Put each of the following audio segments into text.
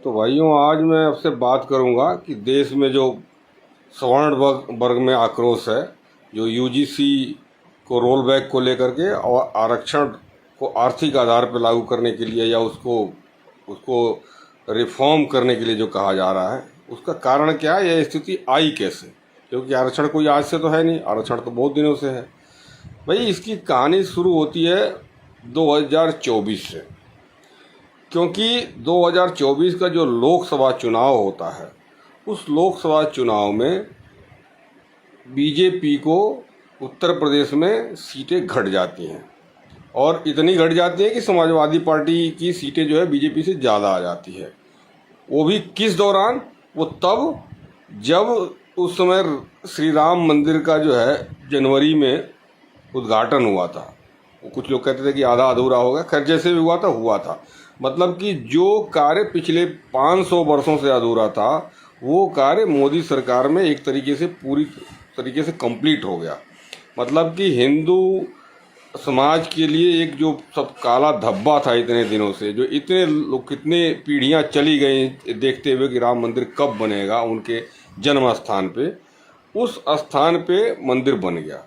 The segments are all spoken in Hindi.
तो भाइयों, आज मैं आपसे बात करूंगा कि देश में जो सवर्ण वर्ग में आक्रोश है, जो यूजीसी को रोल बैक को लेकर के और आरक्षण को आर्थिक आधार पर लागू करने के लिए या उसको उसको रिफॉर्म करने के लिए जो कहा जा रहा है, उसका कारण क्या है, यह स्थिति आई कैसे? क्योंकि आरक्षण कोई आज से तो है नहीं, आरक्षण तो बहुत दिनों से है। भाई, इसकी कहानी शुरू होती है 2024 से, क्योंकि 2024 का जो लोकसभा चुनाव होता है, उस लोकसभा चुनाव में बीजेपी को उत्तर प्रदेश में सीटें घट जाती हैं, और इतनी घट जाती है कि समाजवादी पार्टी की सीटें जो है बीजेपी से ज़्यादा आ जाती है। वो भी किस दौरान? वो तब जब उस समय श्री राम मंदिर का जो है जनवरी में उद्घाटन हुआ था। वो कुछ लोग कहते थे कि आधा अधूरा होगा, खैर जैसे भी हुआ था। मतलब कि जो कार्य पिछले 500 वर्षों से अधूरा था, वो कार्य मोदी सरकार में एक तरीके से पूरी तरीके से कंप्लीट हो गया। मतलब कि हिंदू समाज के लिए एक जो सब काला धब्बा था इतने दिनों से, जो इतने लोग, कितने पीढ़ियां चली गई देखते हुए कि राम मंदिर कब बनेगा उनके जन्म स्थान पे, उस स्थान पे मंदिर बन गया।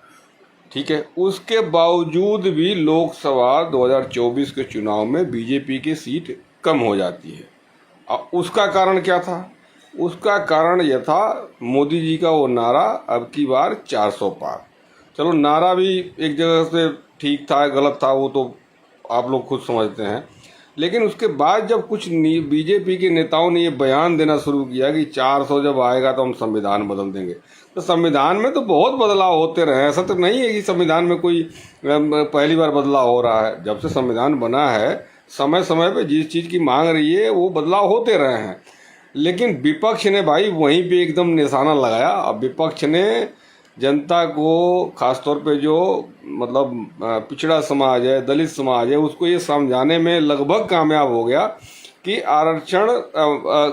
ठीक है, उसके बावजूद भी लोकसभा 2024 के चुनाव में बीजेपी की सीट कम हो जाती है। अब उसका कारण क्या था? उसका कारण यह था, मोदी जी का वो नारा, अब की बार 400 पार। चलो, नारा भी एक जगह से ठीक था, गलत था, वो तो आप लोग खुद समझते हैं। लेकिन उसके बाद जब कुछ बीजेपी के नेताओं ने ये बयान देना शुरू किया कि 400 जब आएगा तो हम संविधान बदल देंगे, तो संविधान में तो बहुत बदलाव होते रहे। ऐसा तो नहीं है कि संविधान में कोई पहली बार बदलाव हो रहा है। जब से संविधान बना है, समय समय पे जिस चीज़ की मांग रही है वो बदलाव होते रहे हैं। लेकिन विपक्ष ने भाई वहीं पे एकदम निशाना लगाया। अब विपक्ष ने जनता को, खासतौर पे जो मतलब पिछड़ा समाज है, दलित समाज है, उसको ये समझाने में लगभग कामयाब हो गया कि आरक्षण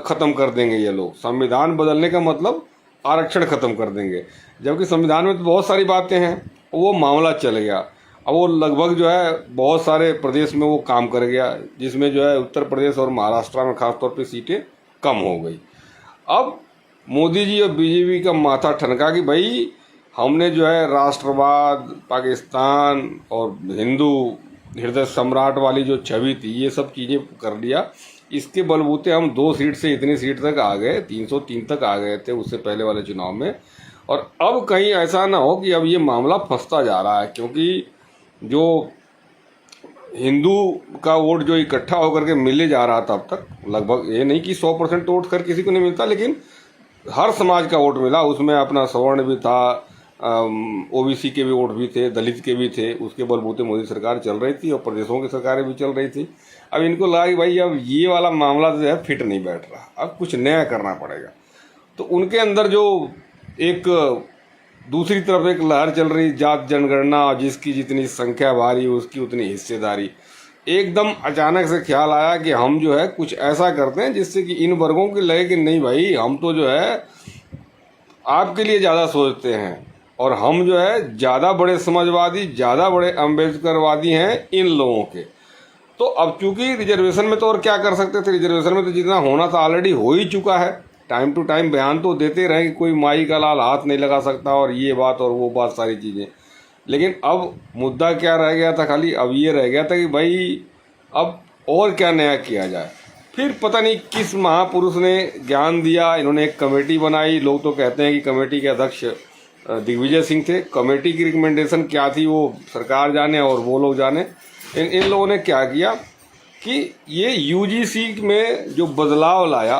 ख़त्म कर देंगे ये लोग। संविधान बदलने का मतलब आरक्षण ख़त्म कर देंगे, जबकि संविधान में तो बहुत सारी बातें हैं। वो मामला चल गया। अब वो लगभग जो है बहुत सारे प्रदेश में वो काम कर गया, जिसमें जो है उत्तर प्रदेश और महाराष्ट्र में खासतौर पे सीटें कम हो गई। अब मोदी जी और बीजेपी का माथा ठनका कि भाई, हमने जो है राष्ट्रवाद, पाकिस्तान और हिंदू हृदय सम्राट वाली जो छवि थी, ये सब चीज़ें कर लिया। इसके बलबूते हम 2 सीट से इतनी सीट तक आ गए, 303 तक आ गए थे उससे पहले वाले चुनाव में। और अब कहीं ऐसा ना हो कि अब ये मामला फंसता जा रहा है, क्योंकि जो हिंदू का वोट जो इकट्ठा होकर के मिले जा रहा था अब तक, लगभग ये नहीं कि 100% वोट कर किसी को नहीं मिलता, लेकिन हर समाज का वोट मिला। उसमें अपना सवर्ण भी था, ओबीसी के भी वोट भी थे, दलित के भी थे। उसके बलबूते मोदी सरकार चल रही थी और प्रदेशों की सरकारें भी चल रही थी। अब इनको लगा कि भाई अब ये वाला मामला जो है फिट नहीं बैठ रहा, अब कुछ नया करना पड़ेगा। तो उनके अंदर जो एक दूसरी तरफ एक लहर चल रही, जात जनगणना, जिसकी जितनी संख्या भारी उसकी उतनी हिस्सेदारी, एकदम अचानक से ख्याल आया कि हम जो है कुछ ऐसा करते हैं जिससे कि इन वर्गों की लगे कि नहीं भाई, हम तो जो है आपके लिए ज़्यादा सोचते हैं, और हम जो है ज़्यादा बड़े समाजवादी, ज़्यादा बड़े अम्बेडकरवादी हैं इन लोगों के। तो अब चूंकि रिजर्वेशन में तो और क्या कर सकते थे, रिजर्वेशन में तो जितना होना था ऑलरेडी हो ही चुका है। टाइम टू टाइम बयान तो देते रहे कि कोई माई का लाल हाथ नहीं लगा सकता, और ये बात और वो बात, सारी चीज़ें। लेकिन अब मुद्दा क्या रह गया था? खाली अब ये रह गया था कि भाई अब और क्या नया किया जाए। फिर पता नहीं किस महापुरुष ने ज्ञान दिया, इन्होंने एक कमेटी बनाई। लोग तो कहते हैं कि कमेटी के अध्यक्ष दिग्विजय सिंह थे। कमेटी की रिकमेंडेशन क्या थी वो सरकार जाने और वो लोग जाने। इन लोगों ने क्या किया कि ये यूजीसी में जो बदलाव लाया,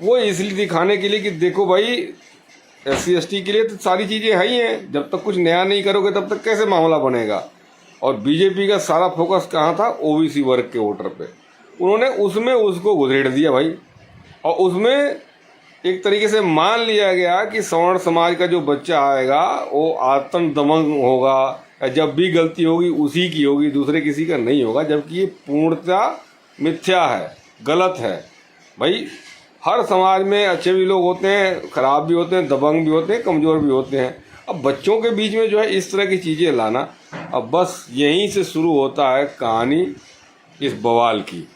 वो इसलिए दिखाने के लिए कि देखो भाई, SC/ST के लिए तो सारी चीज़ें है ही हैं, जब तक कुछ नया नहीं करोगे तब तक कैसे मामला बनेगा। और बीजेपी का सारा फोकस कहाँ था? ओबीसी वर्ग के वोटर पे। उन्होंने उसमें उसको घुसेड़ दिया भाई, और उसमें एक तरीके से मान लिया गया कि सवर्ण समाज का जो बच्चा आएगा वो आत्म दमन होगा, या जब भी गलती होगी उसी की होगी, दूसरे किसी का नहीं होगा, जबकि ये पूर्णतः मिथ्या है, गलत है। भाई, हर समाज में अच्छे भी लोग होते हैं, खराब भी होते हैं, दबंग भी होते हैं, कमज़ोर भी होते हैं। अब बच्चों के बीच में जो है इस तरह की चीज़ें लाना, अब बस यहीं से शुरू होता है कहानी इस बवाल की।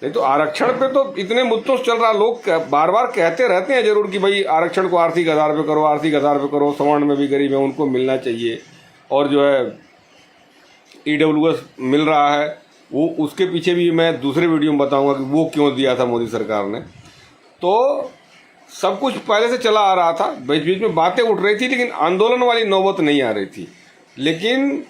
नहीं तो आरक्षण पे तो इतने मुद्दों से चल रहा, लोग बार बार कहते रहते हैं जरूर कि भाई आरक्षण को आर्थिक आधार पे करो, आर्थिक आधार पे करो, सवर्ण में भी गरीब है उनको मिलना चाहिए, और जो है EWS मिल रहा है वो, उसके पीछे भी मैं दूसरे वीडियो में बताऊंगा कि वो क्यों दिया था मोदी सरकार ने। तो सब कुछ पहले से चला आ रहा था, बीच बीच में बातें उठ रही थी, लेकिन आंदोलन वाली नौबत नहीं आ रही थी। लेकिन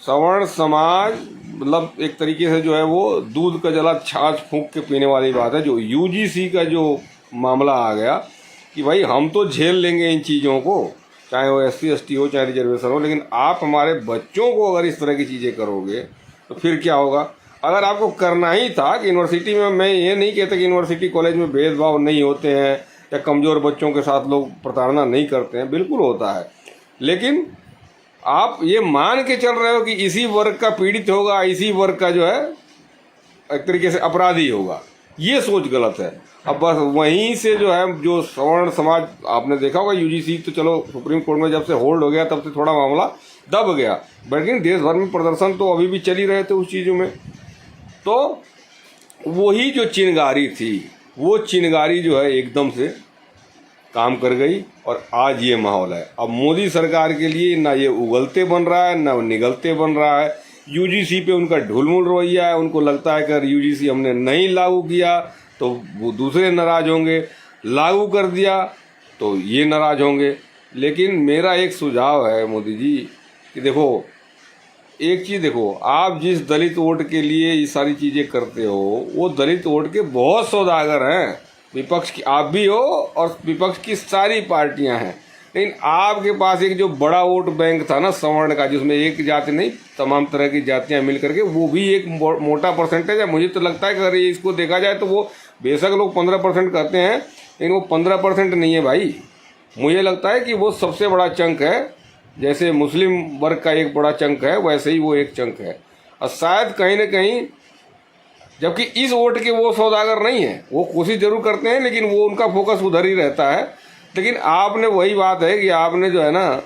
सवर्ण समाज मतलब एक तरीके से जो है वो दूध का जला छाछ फूंक के पीने वाली बात है। जो UGC का जो मामला आ गया कि भाई हम तो झेल लेंगे इन चीज़ों को, चाहे वो SC ST हो चाहे रिजर्वेशन हो, लेकिन आप हमारे बच्चों को अगर इस तरह की चीज़ें करोगे तो फिर क्या होगा। अगर आपको करना ही था कि यूनिवर्सिटी में, मैं ये नहीं कहता कि यूनिवर्सिटी कॉलेज में भेदभाव नहीं होते हैं या कमज़ोर बच्चों के साथ लोग प्रताड़ना नहीं करते हैं, बिल्कुल होता है, लेकिन आप ये मान के चल रहे हो कि इसी वर्ग का पीड़ित होगा, इसी वर्ग का जो है एक तरीके से अपराधी होगा, ये सोच गलत है। अब बस वहीं से जो है जो सवर्ण समाज, आपने देखा होगा UGC तो चलो सुप्रीम कोर्ट में जब से होल्ड हो गया तब से थोड़ा मामला दब गया, लेकिन देश भर में प्रदर्शन तो अभी भी चल ही रहे थे उस चीज़ों में। तो वही जो चिंगारी थी, वो चिंगारी जो है एकदम से काम कर गई और आज ये माहौल है। अब मोदी सरकार के लिए ना ये उगलते बन रहा है ना निगलते बन रहा है। UGC पे उनका ढुलमुल रवैया है, उनको लगता है कि अगर UGC हमने नहीं लागू किया तो वो दूसरे नाराज होंगे, लागू कर दिया तो ये नाराज होंगे। लेकिन मेरा एक सुझाव है मोदी जी कि देखो, एक चीज़ देखो, आप जिस दलित वोट के लिए ये सारी चीज़ें करते हो वो दलित वोट के बहुत सौदागर हैं, विपक्ष की आप भी हो और विपक्ष की सारी पार्टियां हैं। लेकिन आपके पास एक जो बड़ा वोट बैंक था ना सवर्ण का, जिसमें एक जाति नहीं तमाम तरह की जातियां मिल करके, वो भी एक मोटा परसेंटेज है। मुझे तो लगता है कि अगर इसको देखा जाए तो वो बेशक लोग 15% कहते हैं, लेकिन वो 15% नहीं है भाई। मुझे लगता है कि वो सबसे बड़ा चंक है। जैसे मुस्लिम वर्ग का एक बड़ा चंक है, वैसे ही वो एक चंक है। और शायद कहीं ना कहीं, जबकि इस वोट के वो सौदागर नहीं है, वो कोशिश जरूर करते हैं लेकिन वो उनका फोकस उधर ही रहता है। लेकिन आपने, वही बात है कि आपने जो है ना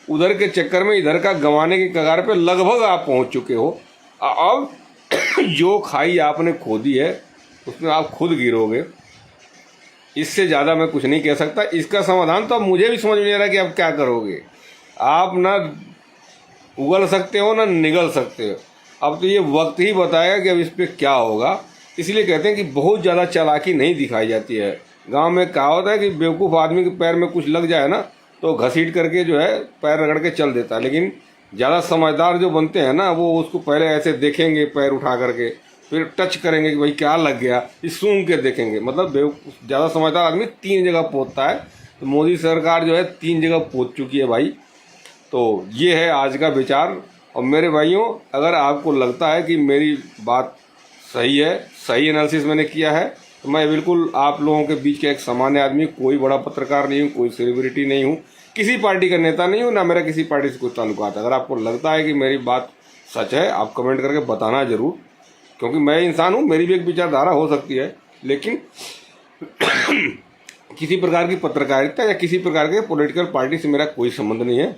उधर के चक्कर में इधर का गंवाने के कगार पे लगभग आप पहुंच चुके हो। अब जो खाई आपने खो दी है उसमें आप खुद गिरोगे। इससे ज़्यादा मैं कुछ नहीं कह सकता। इसका समाधान तो अब मुझे भी समझ में नहीं आ रहा कि आप क्या करोगे। आप ना उगल सकते हो ना निगल सकते हो। अब तो ये वक्त ही बताएगा कि अब इस पर क्या होगा। इसलिए कहते हैं कि बहुत ज़्यादा चालाकी नहीं दिखाई जाती है। गांव में कहावत है कि बेवकूफ़ आदमी के पैर में कुछ लग जाए ना तो घसीट करके जो है पैर रगड़ के चल देता है, लेकिन ज़्यादा समझदार जो बनते हैं ना वो उसको पहले ऐसे देखेंगे पैर उठा करके, फिर टच करेंगे कि भाई क्या लग गया, इस सूंघ के देखेंगे। मतलब ज़्यादा समझदार आदमी 3 जगह पोतता है, तो मोदी सरकार जो है 3 जगह पोत चुकी है भाई। तो ये है आज का विचार। और मेरे भाइयों, अगर आपको लगता है कि मेरी बात सही है, सही एनालिसिस मैंने किया है, तो मैं बिल्कुल आप लोगों के बीच का एक सामान्य आदमी, कोई बड़ा पत्रकार नहीं हूँ, कोई सेलिब्रिटी नहीं हूँ, किसी पार्टी का नेता नहीं हूँ, ना मेरा किसी पार्टी से कोई ताल्लुकात है। अगर आपको लगता है कि मेरी बात सच है, आप कमेंट करके बताना ज़रूर, क्योंकि मैं इंसान हूँ, मेरी भी एक विचारधारा हो सकती है, लेकिन किसी प्रकार की पत्रकारिता या किसी प्रकार के पॉलिटिकल पार्टी से मेरा कोई संबंध नहीं है।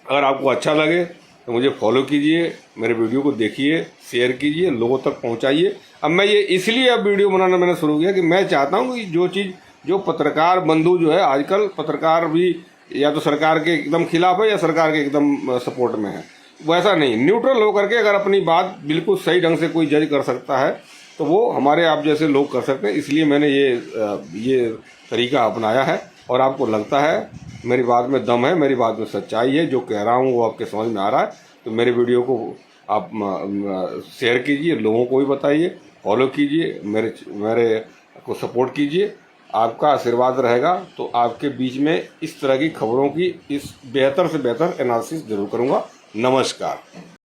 अगर आपको अच्छा लगे तो मुझे फॉलो कीजिए, मेरे वीडियो को देखिए, शेयर कीजिए, लोगों तक पहुंचाइए। अब मैं ये इसलिए अब वीडियो बनाना मैंने शुरू किया कि मैं चाहता हूं कि जो चीज़, जो पत्रकार बंधु जो है, आजकल पत्रकार भी या तो सरकार के एकदम खिलाफ है या सरकार के एकदम सपोर्ट में है, वैसा नहीं, न्यूट्रल होकर के अगर अपनी बात बिल्कुल सही ढंग से कोई जज कर सकता है तो वो हमारे आप जैसे लोग कर सकते हैं। इसलिए मैंने ये तरीका अपनाया है। और आपको लगता है मेरी बात में दम है, मेरी बात में सच्चाई है, जो कह रहा हूँ वो आपके समझ में आ रहा है, तो मेरे वीडियो को आप शेयर कीजिए, लोगों को भी बताइए, फॉलो कीजिए, मेरे को सपोर्ट कीजिए। आपका आशीर्वाद रहेगा तो आपके बीच में इस तरह की खबरों की इस बेहतर से बेहतर एनालिसिस जरूर करूँगा। नमस्कार।